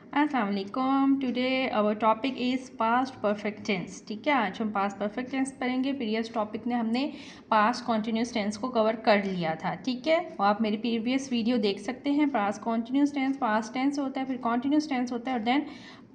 अस्सलाम वालेकुम। Today our topic is past perfect tense. ठीक है, आज हम पास्ट परफेक्ट टेंस पढ़ेंगे। प्रीवियस टॉपिक में हमने पास्ट कॉन्टिन्यूस टेंस को कवर कर लिया था। ठीक है, और आप मेरी प्रीवियस वीडियो देख सकते हैं। Past continuous tense, past tense होता है, फिर कॉन्टिन्यूस टेंस होता है और देन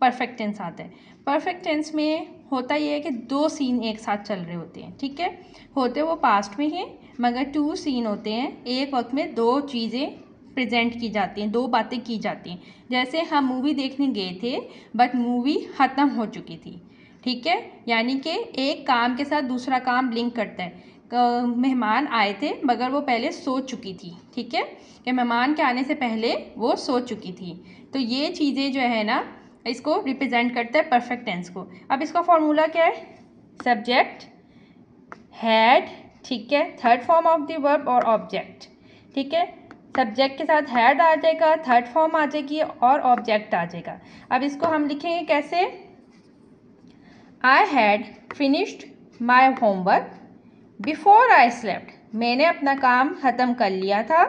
परफेक्ट टेंस आता है। परफेक्ट टेंस में होता ये है कि दो सीन एक साथ चल रहे होते हैं। ठीक है, होते वो पास्ट में ही, मगर टू सीन होते हैं। एक वक्त में दो चीज़ें प्रेजेंट की जाती हैं, दो बातें की जाती हैं। जैसे हम मूवी देखने गए थे बट मूवी ख़त्म हो चुकी थी। ठीक है, यानी कि एक काम के साथ दूसरा काम लिंक करता है। मेहमान आए थे मगर वो पहले सो चुकी थी। ठीक है, कि मेहमान के आने से पहले वो सो चुकी थी। तो ये चीज़ें जो है ना, इसको रिप्रेजेंट करता है परफेक्ट टेंस को। अब इसका फॉर्मूला क्या है? सब्जेक्ट, हैड, ठीक है, third form of the verb और ऑब्जेक्ट। ठीक है, सब्जेक्ट के साथ हैड आ जाएगा, थर्ड फॉर्म आ जाएगी और ऑब्जेक्ट आ जाएगा। अब इसको हम लिखेंगे कैसे? I had finished my homework before I slept. मैंने अपना काम ख़त्म कर लिया था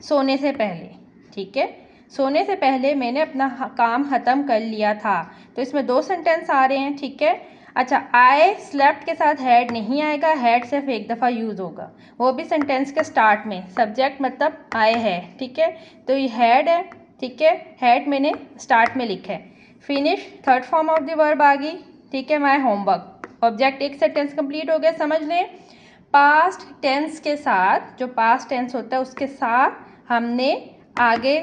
सोने से पहले। ठीक है, सोने से पहले मैंने अपना काम ख़त्म कर लिया था। तो इसमें दो सेंटेंस आ रहे हैं। ठीक है, अच्छा, आई स्लेप्ट के साथ हैड नहीं आएगा, हैड सिर्फ एक दफ़ा यूज़ होगा, वो भी सेंटेंस के स्टार्ट में। सब्जेक्ट मतलब आई है। ठीक है, तो ये हैड है। ठीक है, हैड मैंने स्टार्ट में लिखा है। Finish third form of the verb आ गई। ठीक है, माई होमवर्क, ऑब्जेक्ट, एक सेंटेंस कंप्लीट हो गया। समझ लें, पास्ट टेंस के साथ, जो पास्ट टेंस होता है उसके साथ हमने आगे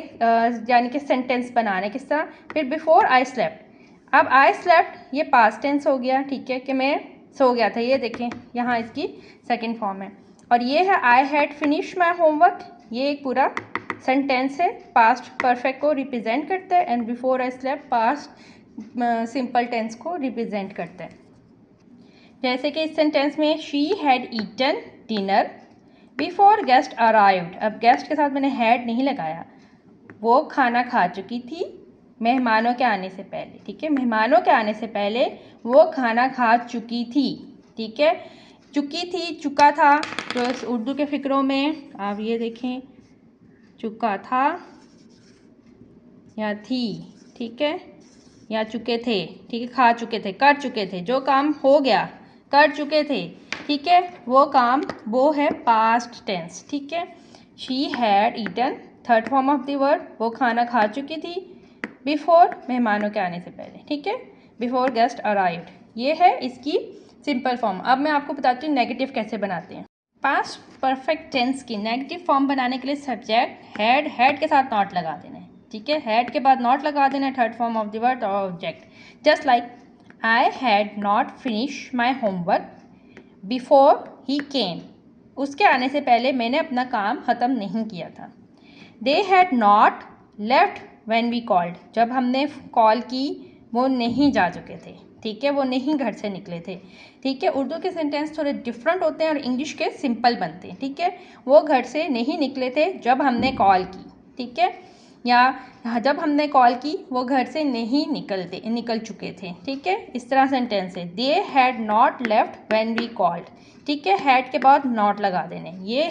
यानी कि सेंटेंस बनाने किस तरह। फिर बिफोर आई स्लेप्ट, अब आई स्लेप्ट ये पास्ट टेंस हो गया। ठीक है, कि मैं सो गया था। ये देखें, यहाँ इसकी सेकंड फॉर्म है। और ये है I had finish my homework, ये एक पूरा सेंटेंस है, पास्ट परफेक्ट को रिप्रेजेंट करता है। And before I slept past simple tense को रिप्रेजेंट करता है। जैसे कि इस सेंटेंस में she had eaten dinner before guest arrived. अब गेस्ट के साथ मैंने हैड नहीं लगाया, वो खाना खा चुकी थी मेहमानों के आने से पहले। ठीक है, मेहमानों के आने से पहले वो खाना खा चुकी थी। ठीक है, चुकी थी, चुका था, तो उर्दू के फ़िक्रों में आप ये देखें, चुका था या थी। ठीक है, या चुके थे। ठीक है, खा चुके थे, कर चुके थे, जो काम हो गया कर चुके थे। ठीक है, वो काम, वो है पास्ट टेंस। ठीक है, she had eaten, third form of the word, वो खाना खा चुकी थी बिफोर, मेहमानों के आने से पहले। ठीक है, बिफोर गेस्ट अराइव्ड, ये है इसकी सिंपल फॉर्म। अब मैं आपको बताती हूँ नेगेटिव कैसे बनाते हैं। पास्ट परफेक्ट टेंस की नेगेटिव फॉर्म बनाने के लिए सब्जेक्ट हैड, हैड के साथ नॉट लगा देना है। ठीक है, हैड के बाद नॉट लगा देना है, third form of the word और object. Just like I had not finish my homework before he came, उसके आने से पहले मैंने अपना काम ख़त्म नहीं किया था। They had not left when we called, जब हमने कॉल की वो नहीं जा चुके थे। ठीक है, वो नहीं घर से निकले थे। ठीक है, उर्दू के सेंटेंस थोड़े डिफरेंट होते हैं और इंग्लिश के सिंपल बनते हैं। ठीक है, वो घर से नहीं निकले थे जब हमने कॉल की। ठीक है, या जब हमने कॉल की वो घर से नहीं निकल चुके थे। ठीक है, इस तरह सेंटेंस है। They had not left when we called. ठीक है, हैड के बाद नॉट लगा देने। ये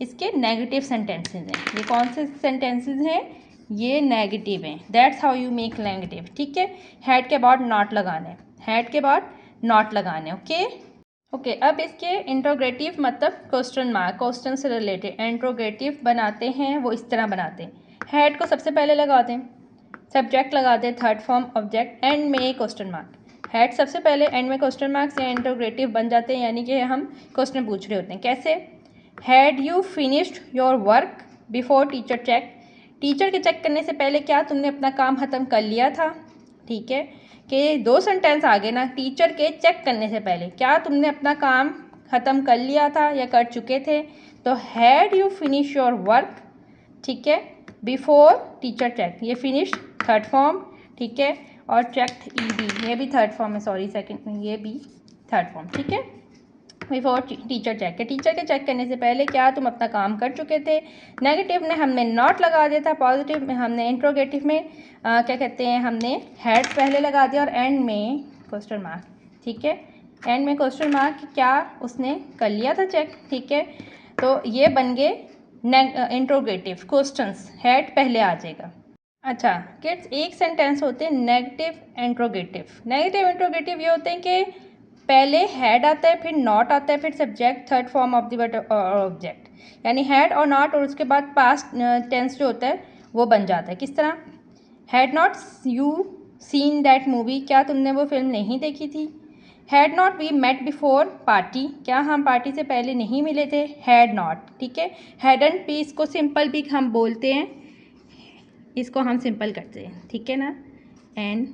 इसके नेगेटिव सेंटेंसेस हैं। ये कौन से सेंटेंसेस हैं? ये नेगेटिव हैं। That's how you make negative. ठीक है, हैड के बाद नॉट लगाने, हैड के बाद नॉट लगाने। ओके, अब इसके इंट्रोगेटिव मतलब क्वेश्चन मार्क, क्वेश्चन से रिलेटेड इंट्रोगेटिव बनाते हैं। वो इस तरह बनाते हैं, हैड को सबसे पहले लगा दें, सब्जेक्ट लगा दें, थर्ड फॉर्म ऑब्जेक्ट, एंड में क्वेश्चन मार्क। हैड सबसे पहले, एंड में क्वेश्चन मार्क से इंट्रोगेटिव बन जाते हैं, यानी कि हम क्वेश्चन पूछ रहे होते हैं। कैसे? Had you finished your work before teacher check, teacher के चेक करने से पहले क्या तुमने अपना काम ख़त्म कर लिया था? ठीक है, कि दो सेंटेंस आगे ना, टीचर के चेक करने से पहले क्या तुमने अपना काम ख़त्म कर लिया था या कर चुके थे? तो had you finish your work, ठीक है, बिफोर टीचर चेक, ये फिनिश थर्ड फॉर्म। ठीक है, और चेक ईडी, ये भी थर्ड फॉर्म है, सॉरी सेकंड में, ये भी थर्ड फॉर्म। ठीक है, बिफोर टीचर चेक, के टीचर के चेक करने से पहले क्या तुम अपना काम कर चुके थे? नेगेटिव में हमने नॉट लगा दिया था, पॉजिटिव में हमने, इंट्रोगेटिव में क्या कहते हैं, हमने हैड पहले लगा दिया और एंड में क्वेश्चन मार्क। ठीक है, एंड में क्वेश्चन मार्क, क्या उसने कर लिया था चेक? ठीक है, तो ये बन गए इंट्रोगेटिव क्वेश्चंस, हैड पहले आ जाएगा। अच्छा किड्स, एक सेंटेंस होते हैं नेगेटिव इंट्रोगेटिव। नेगेटिव इंट्रोगेटिव ये होते हैं कि पहले हैड आता है, फिर नॉट आता है, फिर subject, third form of the word object, यानी हैड और नॉट, और उसके बाद पास्ट टेंस जो होता है वो बन जाता है। किस तरह? Had not you seen that movie, क्या तुमने वो फिल्म नहीं देखी थी? Had not we met before party, क्या हम पार्टी से पहले नहीं मिले थे? हैड नॉट, ठीक है। हैडंट भी, इसको सिंपल भी हम बोलते हैं, इसको हम सिंपल करते हैं, ठीक है ना। एंड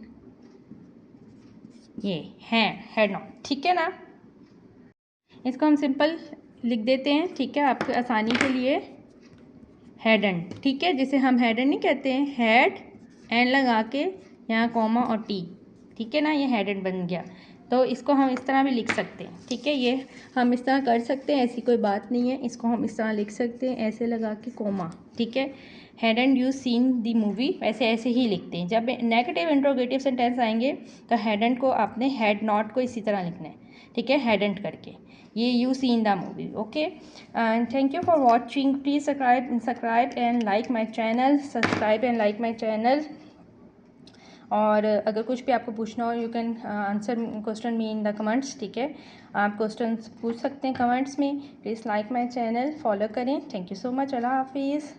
ये हैड नॉट, ठीक है ना। इसको हम सिंपल लिख देते हैं, ठीक है, आपके आसानी के लिए। हैडंट, ठीक है, जिसे हम हैडंट नहीं कहते हैं, हैड एंड लगा के यहाँ कॉमा और टी, ठीक है ना, ये हैडंट बन गया। तो इसको हम इस तरह भी लिख सकते हैं, ठीक है, ये हम इस तरह कर सकते हैं, ऐसी कोई बात नहीं है। इसको हम इस तरह लिख सकते हैं, ऐसे लगा के कॉमा, ठीक है। Hadn't you seen the movie, वैसे ऐसे ही लिखते हैं। जब नेगेटिव इंट्रोगेटिव सेंटेंस आएंगे तो हैडंट को आपने हैड नॉट को इसी तरह लिखना है, ठीक है, हैडंट करके, ये you seen the movie. Okay, and thank you for watching. Please subscribe and like my channel, subscribe and like my channel. और अगर कुछ भी आपको पूछना हो, you can answer question me in the comments, ठीक है, आप क्वेश्चन पूछ सकते हैं कमेंट्स में। Please like my channel, follow करें। थैंक यू सो मच, अल्लाह हाफिज़।